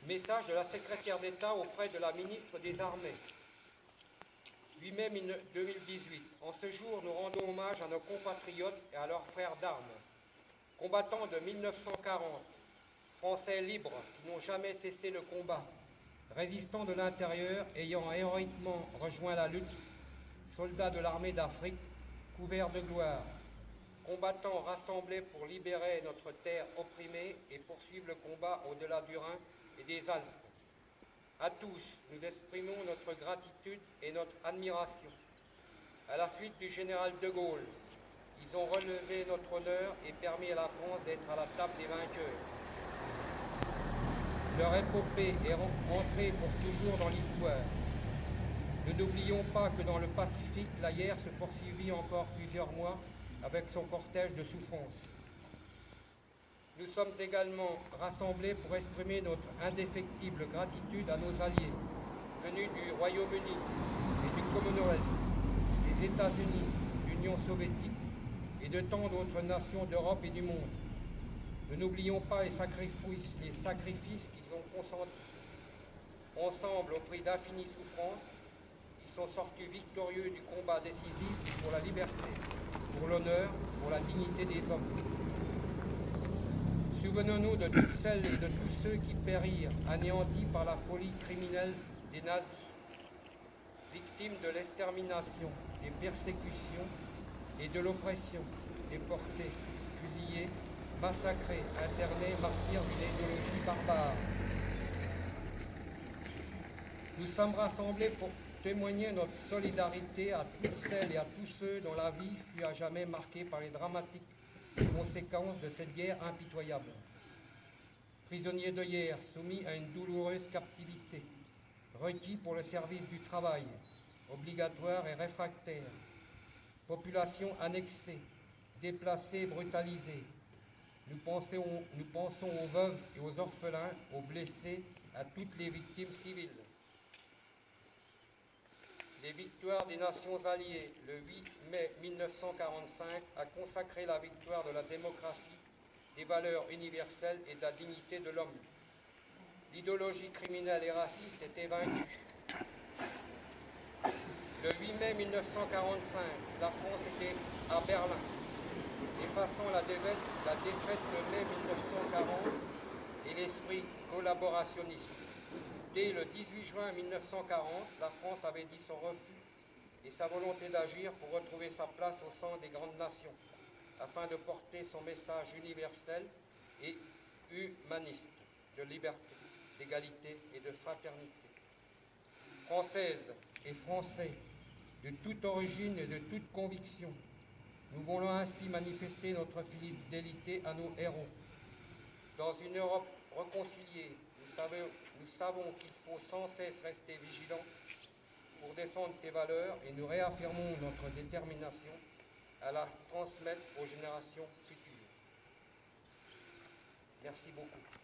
Message de la secrétaire d'État auprès de la ministre des Armées. 8 mai 2018. En ce jour, nous rendons hommage à nos compatriotes et à leurs frères d'armes, combattants de 1940, Français libres qui n'ont jamais cessé le combat, résistants de l'intérieur ayant héroïquement rejoint la lutte, soldats de l'armée d'Afrique, couverts de gloire, combattants rassemblés pour libérer notre terre opprimée et poursuivre le combat au-delà du Rhin et des Alpes. À tous, nous exprimons notre gratitude et notre admiration. À la suite du général de Gaulle, ils ont relevé notre honneur et permis à la France d'être à la table des vainqueurs. Leur épopée est entrée pour toujours dans l'histoire. Ne n'oublions pas que dans le Pacifique, la guerre se poursuivit encore plusieurs mois avec son cortège de souffrances. Nous sommes également rassemblés pour exprimer notre indéfectible gratitude à nos alliés, venus du Royaume-Uni et du Commonwealth, des États-Unis, l'Union soviétique et de tant d'autres nations d'Europe et du monde. Ne n'oublions pas les sacrifices qu'ils ont consentis. Ensemble, au prix d'infinies souffrances, ils sont sortis victorieux du combat décisif pour la liberté, pour l'honneur, pour la dignité des hommes. Souvenons-nous de toutes celles et de tous ceux qui périrent, anéantis par la folie criminelle des nazis, victimes de l'extermination, des persécutions et de l'oppression, déportés, fusillés, massacrés, internés, martyrs d'une idéologie barbare. Nous sommes rassemblés pour témoigner notre solidarité à toutes celles et à tous ceux dont la vie fut à jamais marquée par les dramatiques conséquences de cette guerre impitoyable. Prisonniers de guerre soumis à une douloureuse captivité, requis pour le service du travail, obligatoire et réfractaire, population annexée, déplacée, brutalisée. Nous pensons aux veuves et aux orphelins, aux blessés, à toutes les victimes civiles. Les victoires des Nations alliées, le 8 mai 1945, a consacré la victoire de la démocratie, des valeurs universelles et de la dignité de l'homme. L'idéologie criminelle et raciste était vaincue. Le 8 mai 1945, la France était à Berlin, effaçant la défaite de mai 1940 et l'esprit collaborationniste. Dès le 18 juin 1940, la France avait dit son refus et sa volonté d'agir pour retrouver sa place au sein des grandes nations, afin de porter son message universel et humaniste de liberté, d'égalité et de fraternité. Françaises et Français, de toute origine et de toute conviction, nous voulons ainsi manifester notre fidélité à nos héros. Dans une Europe réconciliée, nous savons qu'il faut sans cesse rester vigilants pour défendre ces valeurs et nous réaffirmons notre détermination à la transmettre aux générations futures. Merci beaucoup.